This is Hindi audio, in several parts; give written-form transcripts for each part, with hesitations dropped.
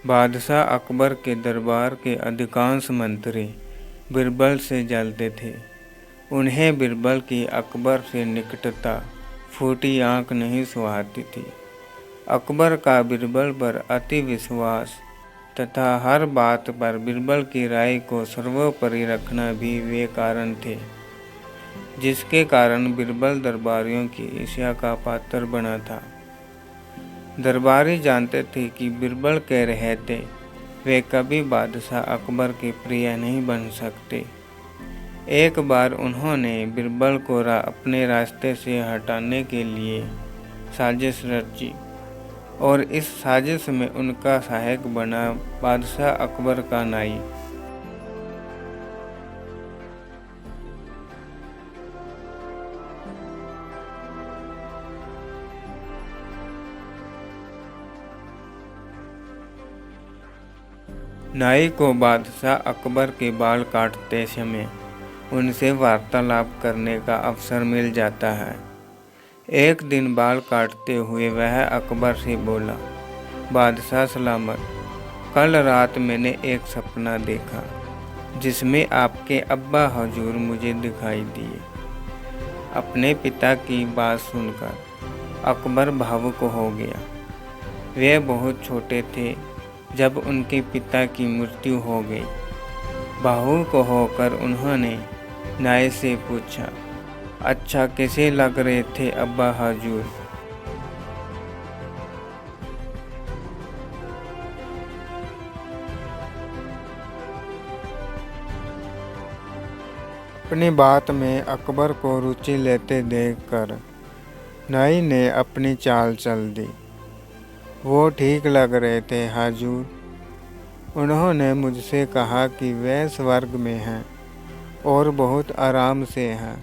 बादशाह अकबर के दरबार के अधिकांश मंत्री बीरबल से जलते थे। उन्हें बीरबल की अकबर से निकटता फूटी आंख नहीं सुहाती थी। अकबर का बीरबल पर अति विश्वास तथा हर बात पर बीरबल की राय को सर्वोपरि रखना भी वे कारण थे, जिसके कारण बीरबल दरबारियों की ईर्ष्या का पात्र बना था। दरबारी जानते थे कि बीरबल के रहते वे कभी बादशाह अकबर के प्रिय नहीं बन सकते। एक बार उन्होंने बीरबल को अपने रास्ते से हटाने के लिए साजिश रची और इस साजिश में उनका सहायक बना बादशाह अकबर का नाई। नाई को बादशाह अकबर के बाल काटते समय उनसे वार्तालाप करने का अवसर मिल जाता है। एक दिन बाल काटते हुए वह अकबर से बोला, बादशाह सलामत, कल रात मैंने एक सपना देखा जिसमें आपके अब्बा हजूर मुझे दिखाई दिए। अपने पिता की बात सुनकर अकबर भावुक हो गया। वे बहुत छोटे थे जब उनके पिता की मृत्यु हो गई। भावुक होकर उन्होंने नाई से पूछा, अच्छा कैसे लग रहे थे अब्बा हजूर? अपनी बात में अकबर को रुचि लेते देखकर नाई ने अपनी चाल चल दी। वो ठीक लग रहे थे हाजूर। उन्होंने मुझसे कहा कि वे स्वर्ग में हैं और बहुत आराम से हैं।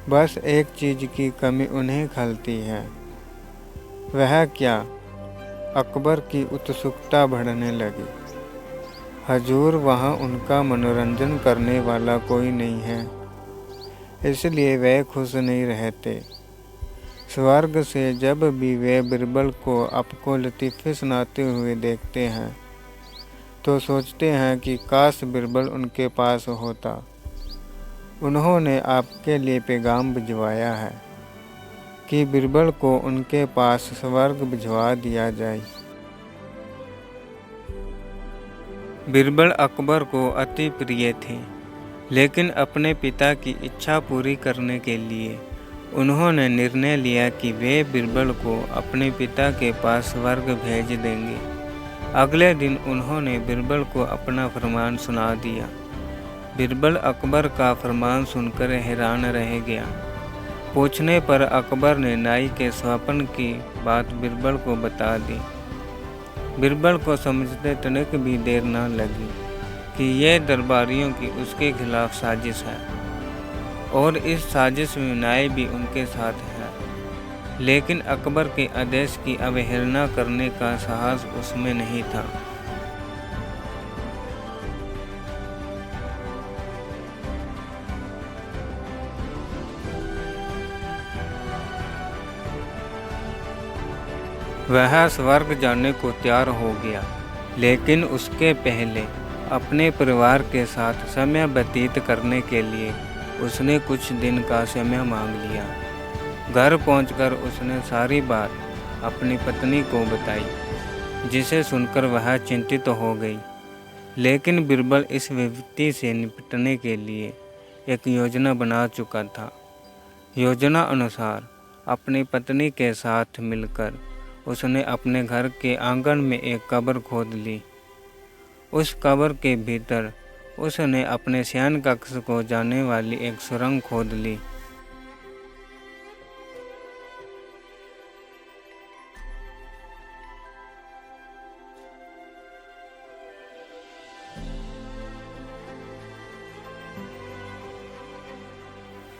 बस एक चीज़ की कमी उन्हें खलती है। वह क्या? अकबर की उत्सुकता बढ़ने लगी। हजूर, वहाँ उनका मनोरंजन करने वाला कोई नहीं है, इसलिए वे खुश नहीं रहते। स्वर्ग से जब भी वे बीरबल को आपको लतीफ़े सुनाते हुए देखते हैं तो सोचते हैं कि काश बीरबल उनके पास होता। उन्होंने आपके लिए पैगाम भिजवाया है कि बीरबल को उनके पास स्वर्ग भिजवा दिया जाए। बीरबल अकबर को अति प्रिय थे, लेकिन अपने पिता की इच्छा पूरी करने के लिए उन्होंने निर्णय लिया कि वे बीरबल को अपने पिता के पास स्वर्ग भेज देंगे। अगले दिन उन्होंने बीरबल को अपना फरमान सुना दिया। बीरबल अकबर का फरमान सुनकर हैरान रह गया। पूछने पर अकबर ने नाई के स्वप्न की बात बीरबल को बता दी। बीरबल को समझते तनिक भी देर न लगी कि यह दरबारियों की उसके खिलाफ साजिश है और इस साजिश में नाई भी उनके साथ है। लेकिन अकबर के आदेश की अवहेलना करने का साहस उसमें नहीं था। वह स्वर्ग जाने को तैयार हो गया, लेकिन उसके पहले अपने परिवार के साथ समय व्यतीत करने के लिए उसने कुछ दिन का समय मांग लिया। घर पहुंचकर उसने सारी बात अपनी पत्नी को बताई, जिसे सुनकर वह चिंतित हो गई। लेकिन बीरबल इस विपत्ति से निपटने के लिए एक योजना बना चुका था। योजना अनुसार अपनी पत्नी के साथ मिलकर उसने अपने घर के आंगन में एक कब्र खोद ली। उस कब्र के भीतर उसने अपने शयन कक्ष को जाने वाली एक सुरंग खोद ली।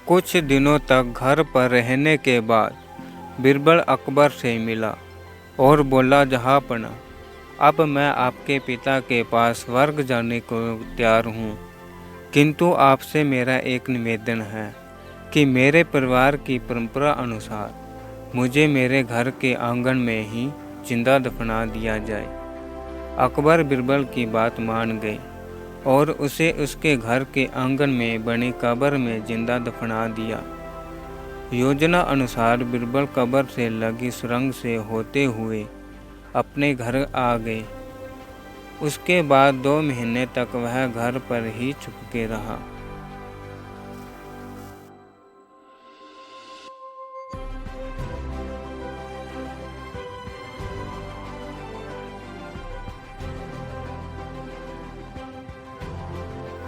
कुछ दिनों तक घर पर रहने के बाद बीरबल अकबर से मिला और बोला, जहाँपना, अब मैं आपके पिता के पास स्वर्ग जाने को तैयार हूँ, किंतु आपसे मेरा एक निवेदन है कि मेरे परिवार की परंपरा अनुसार मुझे मेरे घर के आंगन में ही जिंदा दफना दिया जाए। अकबर बिरबल की बात मान गए और उसे उसके घर के आंगन में बनी कब्र में जिंदा दफना दिया। योजना अनुसार बिरबल कब्र से लगी सुरंग से होते हुए अपने घर आ गए। उसके बाद 2 महीने तक वह घर पर ही छुपके रहा।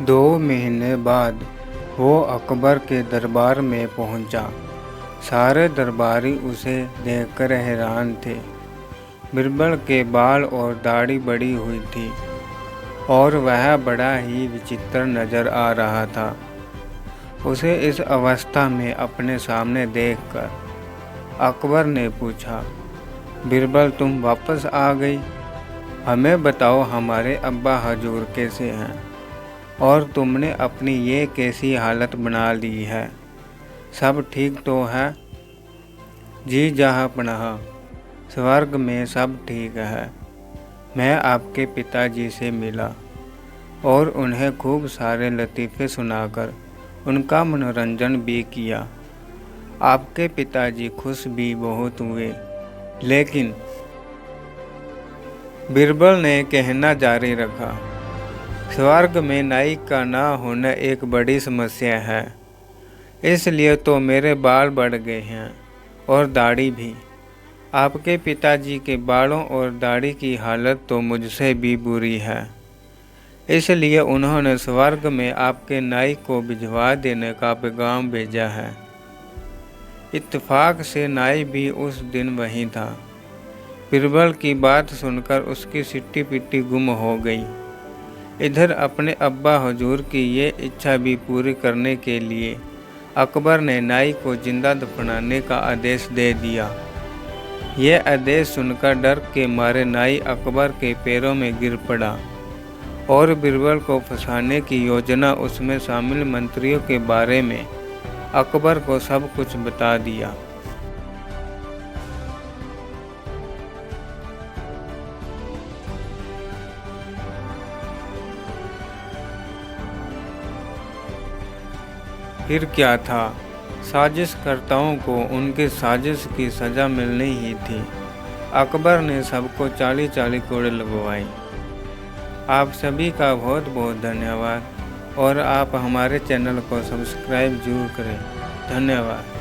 दो महीने बाद वो अकबर के दरबार में पहुंचा। सारे दरबारी उसे देखकर हैरान थे। बिरबल के बाल और दाढ़ी बड़ी हुई थी और वह बड़ा ही विचित्र नजर आ रहा था। उसे इस अवस्था में अपने सामने देखकर अकबर ने पूछा, बिरबल तुम वापस आ गई? हमें बताओ हमारे अब्बा हजूर कैसे हैं और तुमने अपनी ये कैसी हालत बना ली है? सब ठीक तो है? जी जहाँपनाह, स्वर्ग में सब ठीक है। मैं आपके पिताजी से मिला और उन्हें खूब सारे लतीफ़े सुनाकर उनका मनोरंजन भी किया। आपके पिताजी खुश भी बहुत हुए। लेकिन बिरबल ने कहना जारी रखा, स्वर्ग में नाई का ना होना एक बड़ी समस्या है। इसलिए तो मेरे बाल बढ़ गए हैं और दाढ़ी भी। आपके पिताजी के बालों और दाढ़ी की हालत तो मुझसे भी बुरी है। इसलिए उन्होंने स्वर्ग में आपके नाई को भिजवा देने का पैगाम भेजा है। इत्तेफाक से नाई भी उस दिन वहीं था। बिरबल की बात सुनकर उसकी सिट्टी पिट्टी गुम हो गई। इधर अपने अब्बा हुजूर की ये इच्छा भी पूरी करने के लिए अकबर ने नाई को जिंदा दफनाने का आदेश दे दिया। यह आदेश सुनकर डर के मारे नाई अकबर के पैरों में गिर पड़ा और बिरबल को फंसाने की योजना उसमें शामिल मंत्रियों के बारे में अकबर को सब कुछ बता दिया। फिर क्या था, साजिशकर्ताओं को उनकी साजिश की सज़ा मिलनी ही थी। अकबर ने सबको 40-40 कोड़े लगवाई। आप सभी का बहुत बहुत धन्यवाद और आप हमारे चैनल को सब्सक्राइब जरूर करें। धन्यवाद।